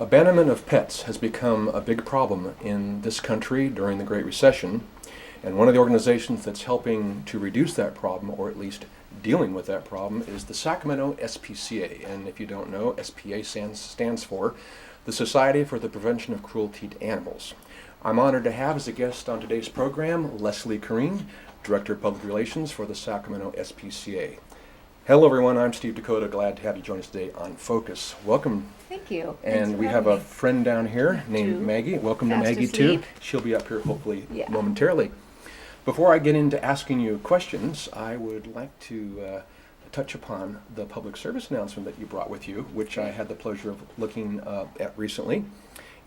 Abandonment of pets has become a big problem in this country during the Great Recession, and one of the organizations that's helping to reduce that problem, or at least dealing with that problem, is the Sacramento SPCA. And if you don't know, SPA stands for the Society for the Prevention of Cruelty to Animals. I'm honored to have as a guest on today's program Lesley Kirrene, Director of Public Relations for the Sacramento SPCA. Hello everyone, I'm Steve Dakota. Glad to have you join us today on Focus. Welcome. Thank you. And we have a friend down here named Maggie. Welcome to Maggie too. She'll be up here hopefully momentarily. Before I get into asking you questions, I would like to touch upon the public service announcement that you brought with you, which I had the pleasure of looking at recently.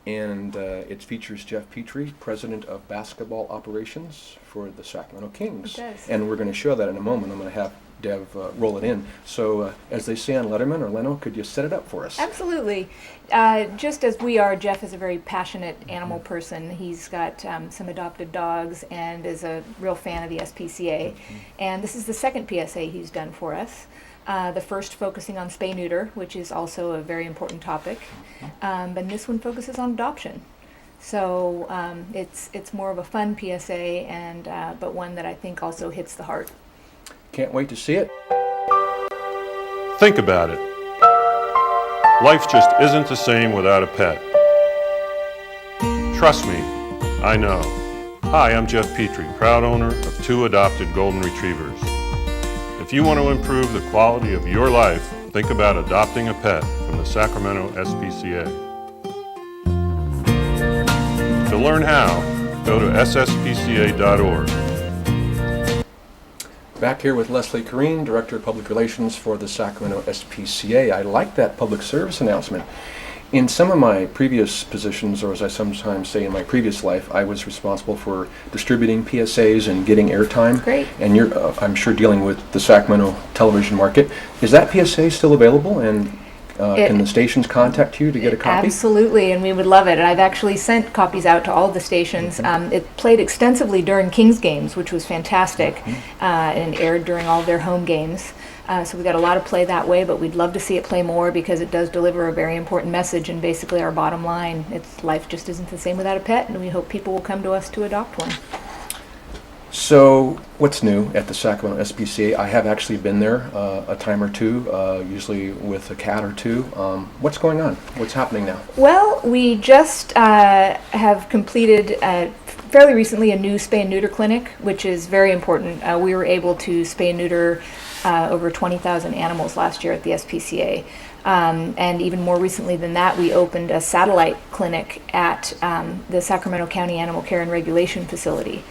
And it features Geoff Petrie, President of Basketball Operations for the Sacramento Kings. It does. And we're going to show that in a moment. I'm going to have Dev roll it in. So as they say on Letterman or Leno, could you set it up for us? Absolutely. Just as we are, Geoff is a very passionate animal person. He's got some adopted dogs and is a real fan of the SPCA. And this is the second PSA he's done for us. The first focusing on spay-neuter, which is also a very important topic. And this one focuses on adoption. So it's more of a fun PSA, and but one that I think also hits the heart. Can't wait to see it. Think about it. Life just isn't the same without a pet. Trust me, I know. Hi, I'm Geoff Petrie, proud owner of 2 adopted golden retrievers. If you want to improve the quality of your life, think about adopting a pet from the Sacramento SPCA. To learn how, go to sspca.org. Back here with Lesley Kirrene, Director of Public Relations for the Sacramento SPCA. I like that public service announcement. In some of my previous positions, or as I sometimes say in my previous life, I was responsible for distributing PSAs and getting airtime. Great. And you're, I'm sure, dealing with the Sacramento television market. Is that PSA still available? And can the stations contact you to get a copy? Absolutely, and we would love it. And I've actually sent copies out to all of the stations. It played extensively during Kings games, which was fantastic, and aired during all of their home games. So we got a lot of play that way, but we'd love to see it play more because it does deliver a very important message, and basically our bottom line, it's life just isn't the same without a pet, and we hope people will come to us to adopt one. So what's new at the Sacramento SPCA? I have actually been there a time or two, usually with a cat or two. What's going on? What's happening now? Well, we just have completed fairly recently a new spay and neuter clinic, which is very important. We were able to spay and neuter over 20,000 animals last year at the SPCA. And even more recently than that, we opened a satellite clinic at the Sacramento County Animal Care and Regulation Facility,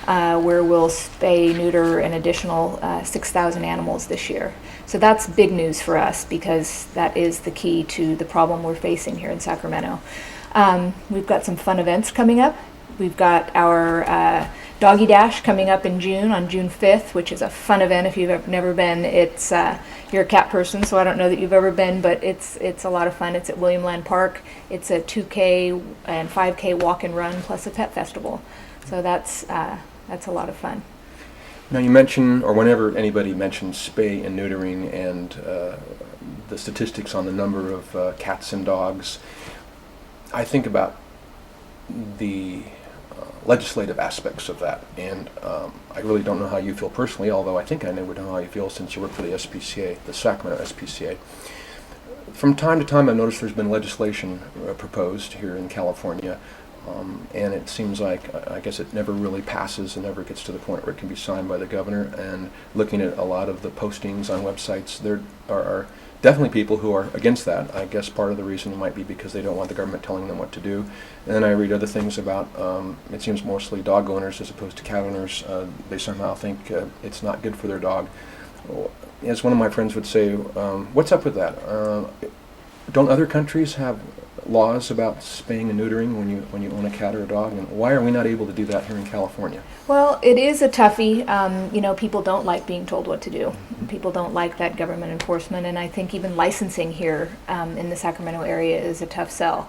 where we'll spay, neuter an additional 6,000 animals this year. So that's big news for us because that is the key to the problem we're facing here in Sacramento. We've got some fun events coming up. We've got our Doggy Dash coming up in June, on June 5th, which is a fun event if you've never been. It's you're a cat person, so I don't know that you've ever been, but it's a lot of fun. It's at William Land Park. It's a 2K and 5K walk and run plus a pet festival. So that's a lot of fun. Now you mention, or whenever anybody mentions spay and neutering and the statistics on the number of cats and dogs, I think about the legislative aspects of that, and I really don't know how you feel personally, although I think I would know how you feel since you work for the SPCA, the Sacramento SPCA. From time to time I've noticed there's been legislation proposed here in California, and it seems like, I guess it never really passes and never gets to the point where it can be signed by the governor. And looking at a lot of the postings on websites, there are definitely people who are against that. I guess part of the reason might be because they don't want the government telling them what to do. And then I read other things about, it seems mostly dog owners as opposed to cat owners. They somehow think it's not good for their dog. As one of my friends would say, what's up with that? Don't other countries have laws about spaying and neutering when you own a cat or a dog, and why are we not able to do that here in California? Well, it is a toughie. People don't like being told what to do. People don't like that government enforcement, and I think even licensing here in the Sacramento area is a tough sell.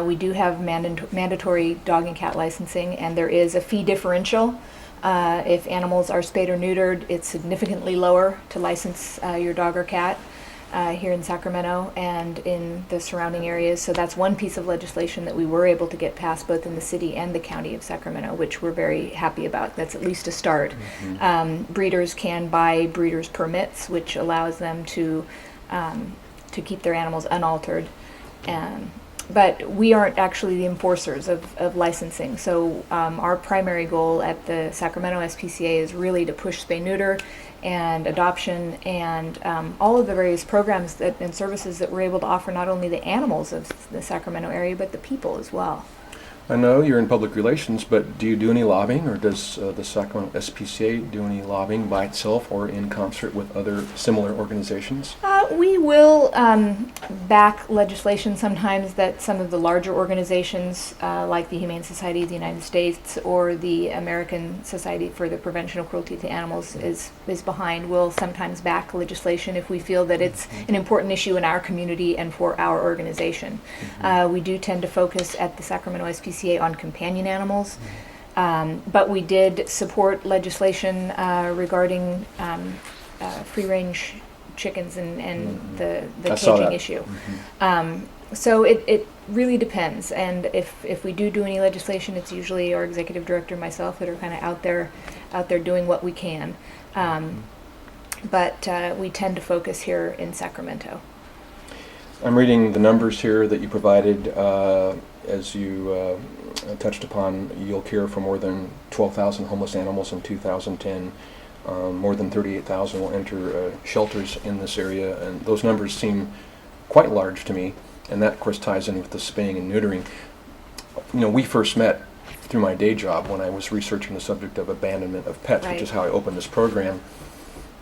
We do have mandatory dog and cat licensing, and there is a fee differential. If animals are spayed or neutered, it's significantly lower to license your dog or cat. here in Sacramento and in the surrounding areas. So that's one piece of legislation that we were able to get passed both in the city and the county of Sacramento, which we're very happy about. That's at least a start. Breeders can buy breeders' permits, which allows them to keep their animals unaltered. But we aren't actually the enforcers of licensing. So our primary goal at the Sacramento SPCA is really to push spay-neuter and adoption and all of the various programs and services that we're able to offer not only the animals of the Sacramento area, but the people as well. I know you're in public relations, but do you do any lobbying, or does the Sacramento SPCA do any lobbying by itself or in concert with other similar organizations? We will back legislation sometimes that some of the larger organizations, like the Humane Society of the United States or the American Society for the Prevention of Cruelty to Animals is behind. We'll sometimes back legislation if we feel that it's an important issue in our community and for our organization. We do tend to focus at the Sacramento SPCA on companion animals, but we did support legislation regarding free-range chickens and the caging issue. So it really depends, and if we do any legislation, it's usually our executive director and myself that are kind of out there doing what we can. But we tend to focus here in Sacramento. I'm reading the numbers here that you provided. As you touched upon, you'll care for more than 12,000 homeless animals in 2010. More than 38,000 will enter shelters in this area, and those numbers seem quite large to me, and that of course ties in with the spaying and neutering. You know, we first met through my day job when I was researching the subject of abandonment of pets, Right. which is how I opened this program.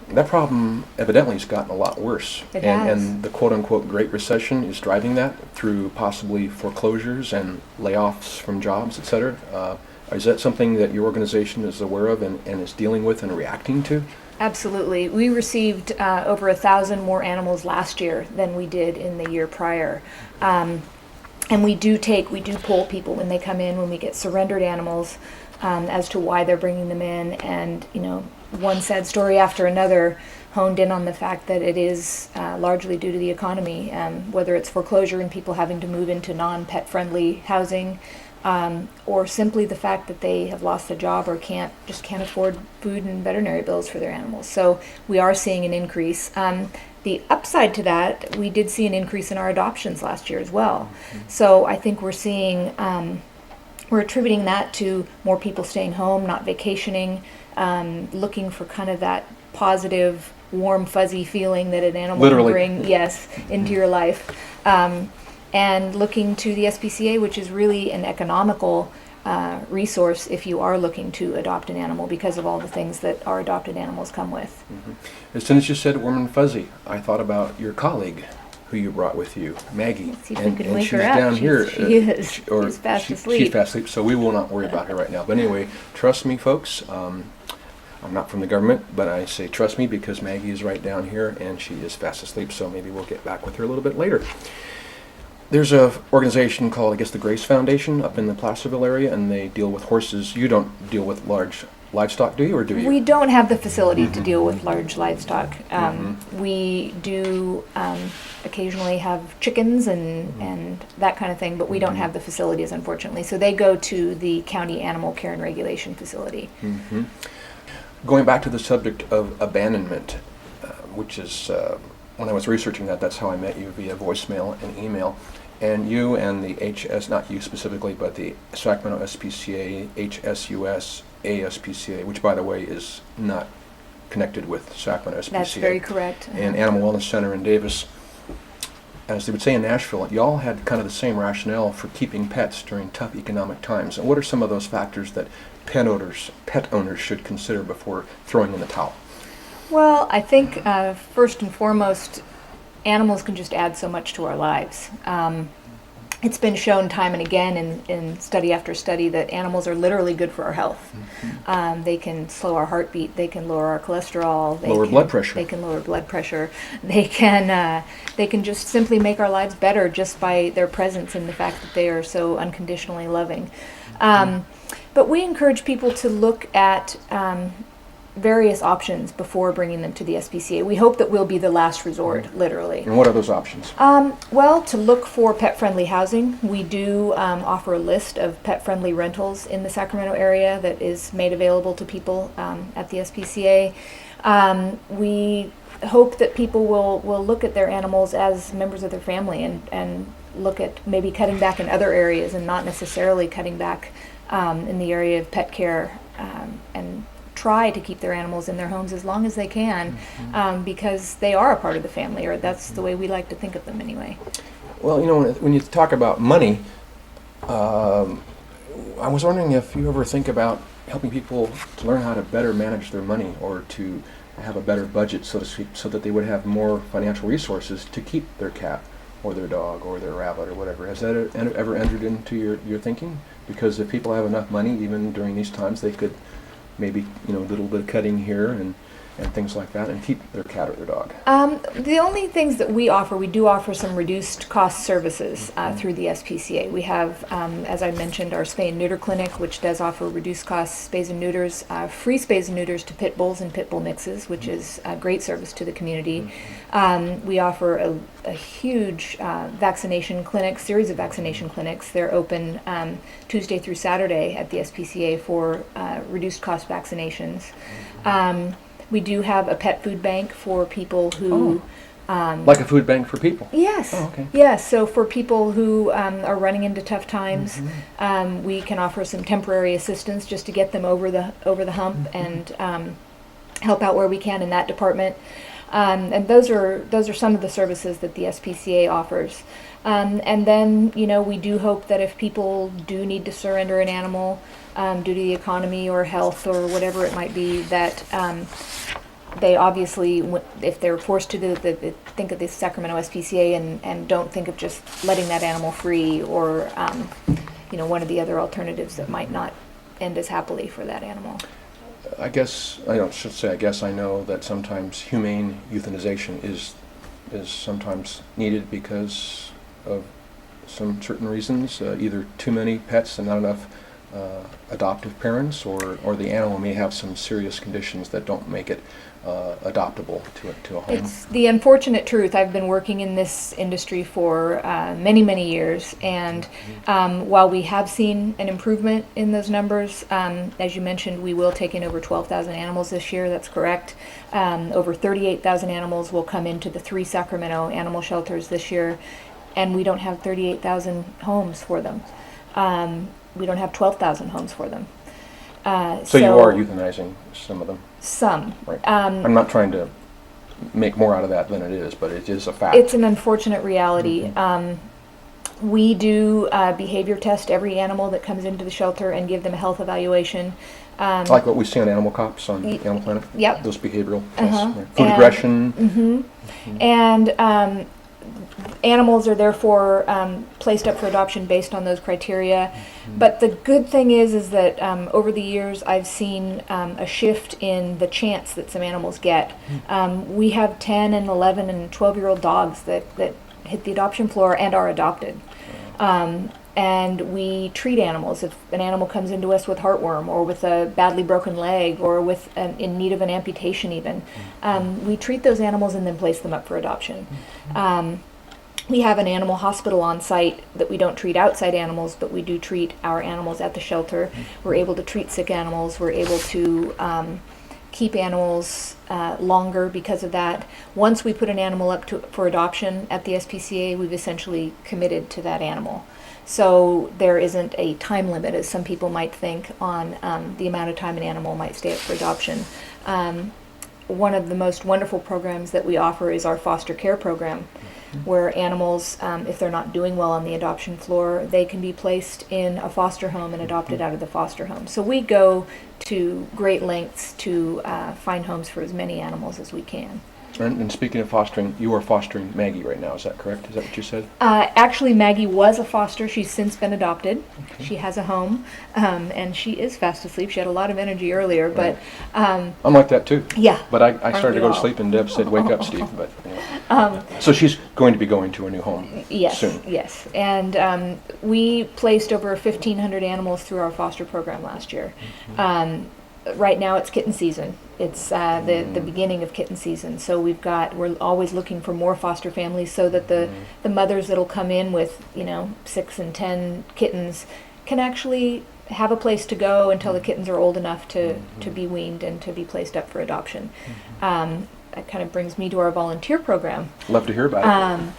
That problem evidently has gotten a lot worse. It has. And the quote-unquote Great Recession is driving that through possibly foreclosures and layoffs from jobs, et cetera. Is that something that your organization is aware of and is dealing with and reacting to? Absolutely. We received over 1,000 more animals last year than we did in the year prior. And we do poll people when they come in, when we get surrendered animals, as to why they're bringing them in. And, you know, one sad story after another honed in on the fact that it is largely due to the economy, whether it's foreclosure and people having to move into non-pet friendly housing, or simply the fact that they have lost a job or can't afford food and veterinary bills for their animals. So we are seeing an increase. The upside to that, we did see an increase in our adoptions last year as well. So I think we're seeing, we're attributing that to more people staying home, not vacationing, looking for kind of that positive, warm, fuzzy feeling that an animal Literally. can bring, yes, into your life. And looking to the SPCA, which is really an economical resource if you are looking to adopt an animal because of all the things that our adopted animals come with. As soon as you said warm and fuzzy, I thought about your colleague who you brought with you, Maggie. Let's see if we can wake she's her up. down here. She is. She's fast She's asleep. fast asleep, so we will not worry about her right now. But anyway, trust me, folks. I'm not from the government, but I say trust me because Maggie is right down here and she is fast asleep, so maybe we'll get back with her a little bit later. There's a organization called, I guess, the Grace Foundation up in the Placerville area, and they deal with horses. You don't deal with large livestock, do you, or do you? We don't have the facility to deal with large livestock. We do occasionally have chickens and that kind of thing, but we don't have the facilities, unfortunately. So they go to the county animal care and regulation facility. Going back to the subject of abandonment, which is, when I was researching that, that's how I met you via voicemail and email. And you and the not you specifically, but the Sacramento SPCA, HSUS, ASPCA, which by the way is not connected with Sacramento SPCA. That's very correct. And Animal Wellness Center in Davis, as they would say in Nashville, y'all had kind of the same rationale for keeping pets during tough economic times. And what are some of those factors that pet owners should consider before throwing in the towel? Well, I think first and foremost, animals can just add so much to our lives. It's been shown time and again in study after study that animals are literally good for our health. They can slow our heartbeat. They can lower our cholesterol. Lower blood pressure. They can lower blood pressure. They can just simply make our lives better just by their presence and the fact that they are so unconditionally loving. But we encourage people to look at various options before bringing them to the SPCA. We hope that we'll be the last resort, literally. And what are those options? Well, to look for pet-friendly housing, we do offer a list of pet-friendly rentals in the Sacramento area that is made available to people at the SPCA. We hope that people will look at their animals as members of their family and look at maybe cutting back in other areas and not necessarily cutting back in the area of pet care, and try to keep their animals in their homes as long as they can, because they are a part of the family, or that's the way we like to think of them anyway. Well, when you talk about money, I was wondering if you ever think about helping people to learn how to better manage their money, or to have a better budget, so to speak, so that they would have more financial resources to keep their cat or their dog or their rabbit or whatever. Has that ever entered into your thinking? Because if people have enough money, even during these times, they could maybe, a little bit of cutting here and things like that, and keep their cat or their dog. The only things that we do offer some reduced cost services through the SPCA. We have, as I mentioned, our spay and neuter clinic, which does offer reduced cost spays and neuters, free spays and neuters to pit bulls and pit bull mixes, which is a great service to the community. We offer a huge vaccination clinic, series of vaccination clinics. They're open Tuesday through Saturday at the SPCA for reduced cost vaccinations. We do have a pet food bank for people who... like a food bank for people? Yes. Oh, okay. Yes, so for people who are running into tough times, we can offer some temporary assistance just to get them over the hump, and help out where we can in that department. And those are some of the services that the SPCA offers. And then, we do hope that if people do need to surrender an animal due to the economy or health or whatever it might be, that they obviously, if they're forced to think of the Sacramento SPCA and don't think of just letting that animal free, or one of the other alternatives that might not end as happily for that animal. I know that sometimes humane euthanization is sometimes needed because of some certain reasons, either too many pets and not enough adoptive parents, or the animal may have some serious conditions that don't make it adoptable to a home. It's the unfortunate truth. I've been working in this industry for many, many years, and while we have seen an improvement in those numbers, as you mentioned, we will take in over 12,000 animals this year. That's correct. Over 38,000 animals will come into the 3 Sacramento animal shelters this year, and we don't have 38,000 homes for them. We don't have 12,000 homes for them. So you are euthanizing some of them? Some. Right. I'm not trying to make more out of that than it is, but it is a fact. It's an unfortunate reality. We do behavior test every animal that comes into the shelter and give them a health evaluation. Like what we see on Animal Cops on Animal Planet? Yep. Those behavioral tests. Right. Food aggression. And animals are therefore placed up for adoption based on those criteria. But the good thing is that over the years I've seen a shift in the chance that some animals get. We have 10 and 11 and 12-year-old dogs that hit the adoption floor and are adopted. And we treat animals. If an animal comes into us with heartworm, or with a badly broken leg, or with in need of an amputation even, we treat those animals and then place them up for adoption. We have an animal hospital on site that we don't treat outside animals, but we do treat our animals at the shelter. We're able to treat sick animals. We're able to keep animals longer because of that. Once we put an animal up for adoption at the SPCA, we've essentially committed to that animal. So there isn't a time limit, as some people might think, on the amount of time an animal might stay up for adoption. One of the most wonderful programs that we offer is our foster care program, where animals, if they're not doing well on the adoption floor, they can be placed in a foster home and adopted out of the foster home. So we go to great lengths to find homes for as many animals as we can. And speaking of fostering, you are fostering Maggie right now, is that correct? Is that what you said? Actually, Maggie was a foster. She's since been adopted. Okay. She has a home, and she is fast asleep. She had a lot of energy earlier, but... I'm like that too. Yeah. But I started to go to sleep, and Deb said, wake up, Steve. But so she's going to be going to a new home soon. Yes. And we placed over 1,500 animals through our foster program last year. Right now it's kitten season. It's the beginning of kitten season, so we're always looking for more foster families so that the mothers that'll come in with 6 and 10 kittens can actually have a place to go until the kittens are old enough to be weaned and to be placed up for adoption. That kind of brings me to our volunteer program. Love to hear about it.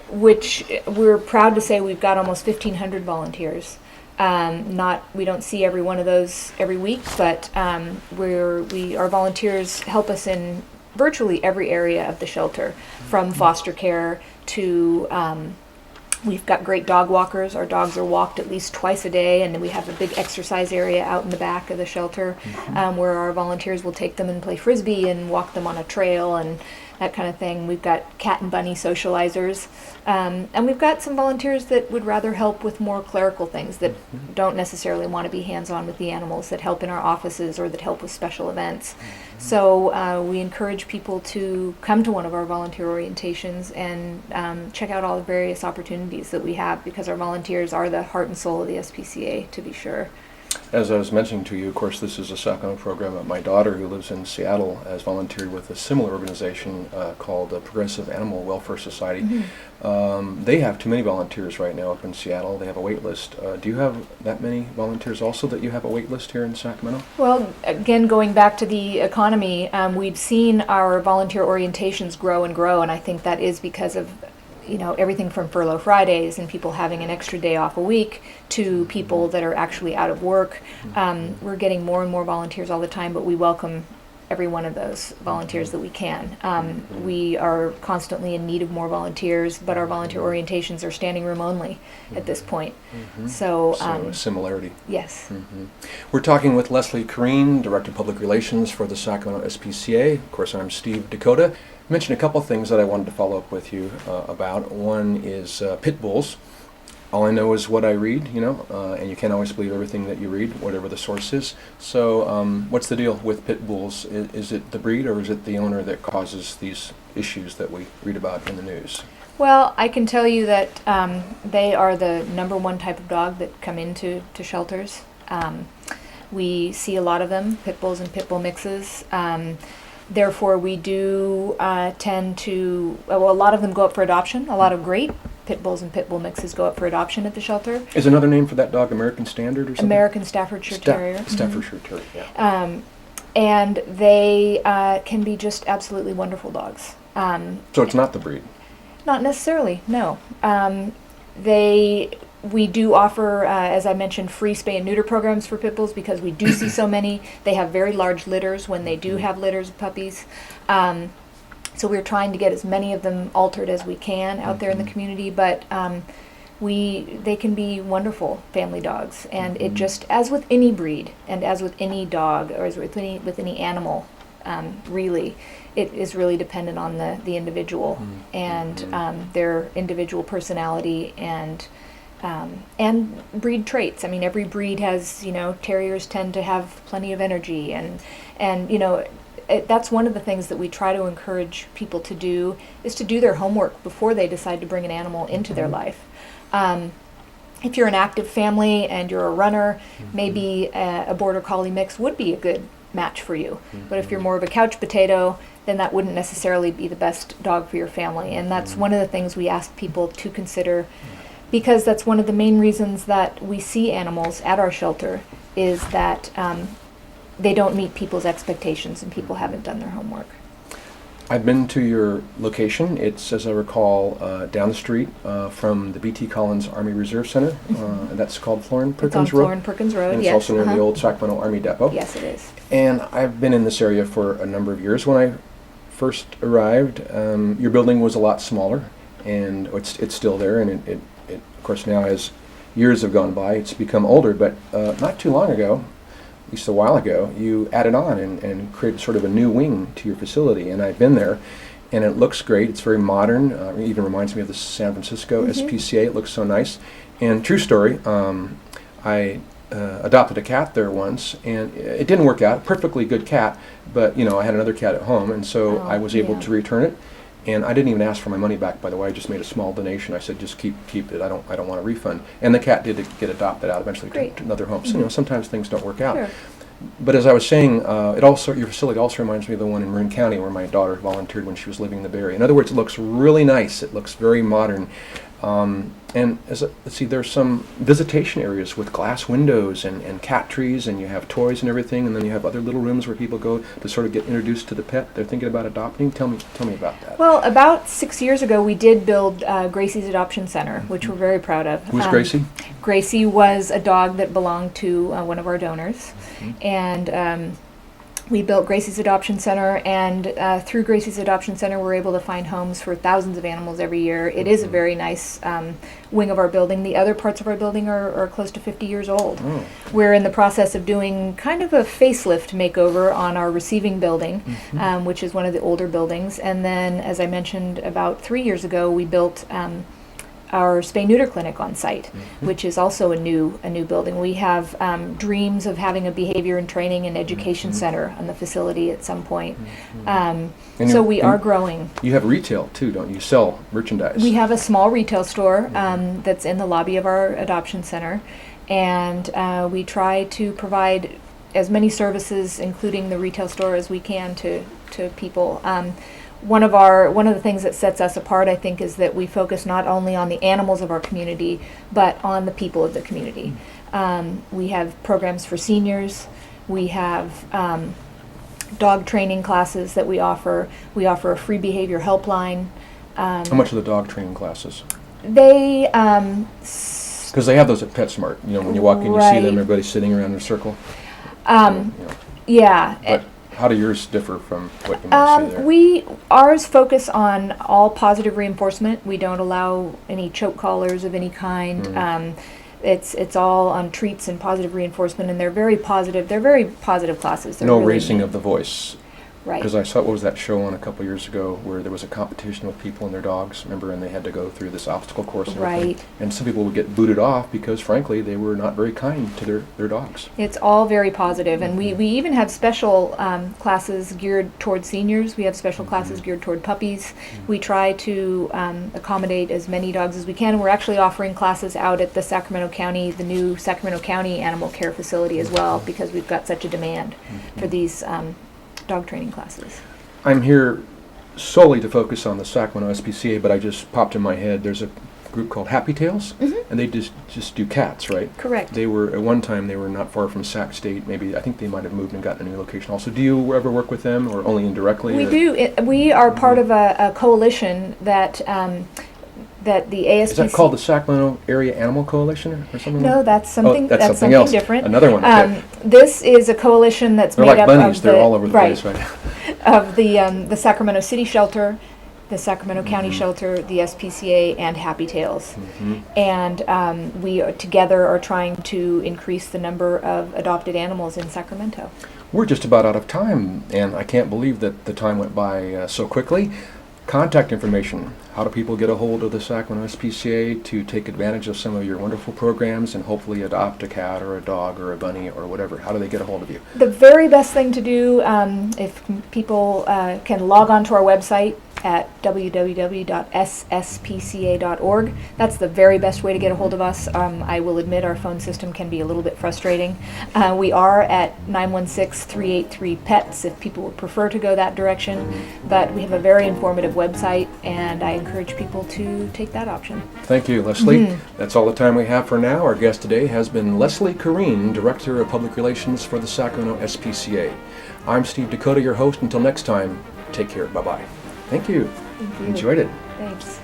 Which we're proud to say we've got almost 1,500 volunteers. We don't see every one of those every week, but our volunteers help us in virtually every area of the shelter, from foster care to we've got great dog walkers. Our dogs are walked at least twice a day, and then we have a big exercise area out in the back of the shelter where our volunteers will take them and play frisbee and walk them on a trail and that kind of thing. We've got cat and bunny socializers, and we've got some volunteers that would rather help with more clerical things, that don't necessarily want to be hands-on with the animals, that help in our offices or that help with special events. So we encourage people to come to one of our volunteer orientations and check out all the various opportunities that we have, because our volunteers are the heart and soul of the SPCA, to be sure. As I was mentioning to you, of course, this is a Sacramento program. My daughter, who lives in Seattle, has volunteered with a similar organization called the Progressive Animal Welfare Society. They have too many volunteers right now up in Seattle. They have a wait list. Do you have that many volunteers also, that you have a wait list here in Sacramento? Well, again, going back to the economy, we've seen our volunteer orientations grow and grow, and I think that is because of everything from furlough Fridays and people having an extra day off a week to people that are actually out of work. We're getting more and more volunteers all the time, but we welcome every one of those volunteers that we can. We are constantly in need of more volunteers, but our volunteer orientations are standing room only at this point. So a similarity. Yes. We're talking with Lesley Kirrene, Director of Public Relations for the Sacramento SPCA. Of course, I'm Steve Dakota. I mentioned a couple of things that I wanted to follow up with you about. One is pit bulls. All I know is what I read, and you can't always believe everything that you read, whatever the source is. So what's the deal with pit bulls? Is it the breed, or is it the owner that causes these issues that we read about in the news? Well, I can tell you that they are the #1 type of dog that come into shelters. We see a lot of them, pit bulls and pit bull mixes. Therefore, we do tend to, a lot of them go up for adoption. A lot of great pit bulls and pit bull mixes go up for adoption at the shelter. Is another name for that dog American Standard or something? American Staffordshire Terrier. Staffordshire Terrier, yeah. And they can be just absolutely wonderful dogs. So it's not the breed? Not necessarily, no. We do offer, as I mentioned, free spay and neuter programs for pit bulls because we do see so many. They have very large litters when they do have litters of puppies. So we're trying to get as many of them altered as we can out there in the community, but they can be wonderful family dogs. And it just, as with any breed and as with any dog or as with any animal, really, it is really dependent on the individual and their individual personality and breed traits. I mean, every breed has, terriers tend to have plenty of energy, and that's one of the things that we try to encourage people to do, is to do their homework before they decide to bring an animal into their life. If you're an active family and you're a runner, maybe a border collie mix would be a good match for you. But if you're more of a couch potato, then that wouldn't necessarily be the best dog for your family. And that's one of the things we ask people to consider, because that's one of the main reasons that we see animals at our shelter, is that they don't meet people's expectations and people haven't done their homework. I've been to your location. It's, as I recall, down the street from the B.T. Collins Army Reserve Center. And that's called Florin Perkins Road. It's on Florin Perkins Road, and yes. it's also near the old Sacramento Army Depot. Yes, it is. And I've been in this area for a number of years. When I first arrived, your building was a lot smaller, and it's still there. And it of course, now as years have gone by, it's become older. But not too long ago, at least a while ago, you added on and created sort of a new wing to your facility. And I've been there, and it looks great. It's very modern. It even reminds me of the San Francisco SPCA. It looks so nice. And true story, I adopted a cat there once, and it didn't work out. Perfectly good cat, but I had another cat at home, and so I was able to return it. And I didn't even ask for my money back, by the way. I just made a small donation. I said, just keep it. I don't want a refund. And the cat did get adopted out eventually to another home. So sometimes things don't work out. Sure. But as I was saying, your facility also reminds me of the one in Marin County where my daughter volunteered when she was living in the Bay Area. In other words, it looks really nice. It looks very modern. And let's see, there's some visitation areas with glass windows and cat trees, and you have toys and everything, and then you have other little rooms where people go to sort of get introduced to the pet they're thinking about adopting. Tell me about that. Well, about 6 years ago, we did build Gracie's Adoption Center, which we're very proud of. Who's Gracie? Gracie was a dog that belonged to one of our donors, and we built Gracie's Adoption Center, and through Gracie's Adoption Center, we're able to find homes for thousands of animals every year. It is a very nice wing of our building. The other parts of our building are close to 50 years old. Oh. We're in the process of doing kind of a facelift makeover on our receiving building, which is one of the older buildings. And then, as I mentioned, about 3 years ago, we built our spay-neuter clinic on site, which is also a new building. We have dreams of having a behavior and training and education center on the facility at some point. So we are growing. You have retail too, don't you? You sell merchandise. We have a small retail store that's in the lobby of our adoption center, and we try to provide as many services, including the retail store, as we can to people. One of the things that sets us apart, I think, is that we focus not only on the animals of our community, but on the people of the community. We have programs for seniors. We have dog training classes that we offer. We offer a free behavior helpline. How much are the dog training classes? They because they have those at PetSmart. You know, when you walk in, you see them. Everybody's sitting around in a circle. Yeah. But how do yours differ from what you might see there? Ours focus on all positive reinforcement. We don't allow any choke collars of any kind. It's all on treats and positive reinforcement, and they're very positive. They're very positive classes. They're no really raising neat. of the voice. Right. Because I saw, what was that show on a couple years ago where there was a competition with people and their dogs, remember, and they had to go through this obstacle course and everything. Right. And some people would get booted off because, frankly, they were not very kind to their dogs. It's all very positive, and we even have special classes geared toward seniors. We have special classes geared toward puppies. We try to accommodate as many dogs as we can. We're actually offering classes out at the new Sacramento County Animal Care Facility as well, because we've got such a demand for these dog training classes. I'm here solely to focus on the Sacramento SPCA, but I just popped in my head, there's a group called Happy Tails, and they just do cats, right? Correct. They were, at one time, they were not far from Sac State. Maybe, I think they might have moved and gotten a new location also. Do you ever work with them, or only indirectly? We do. We are part of a coalition that the ASPCA... Is that called the Sacramento Area Animal Coalition or something? No, that's something. That's something something else. different. Another one. Okay. This is a coalition that's They're made like up bunnies. of They're all over the place right now. Of the Sacramento City Shelter, the Sacramento County Shelter, the SPCA, and Happy Tails. And we together are trying to increase the number of adopted animals in Sacramento. We're just about out of time, and I can't believe that the time went by so quickly. Contact information. How do people get a hold of the Sacramento SPCA to take advantage of some of your wonderful programs and hopefully adopt a cat or a dog or a bunny or whatever? How do they get a hold of you? The very best thing to do, if people can log on to our website at www.sspca.org. That's the very best way to get a hold of us. I will admit our phone system can be a little bit frustrating. We are at 916-383-PETS if people would prefer to go that direction, but we have a very informative website, and I encourage people to take that option. Thank you, Lesley. That's all the time we have for now. Our guest today has been Lesley Kirrene, Director of Public Relations for the Sacramento SPCA. I'm Steve Dakota, your host. Until next time, take care. Bye-bye. Thank you. Thank you. Enjoyed it. Thanks.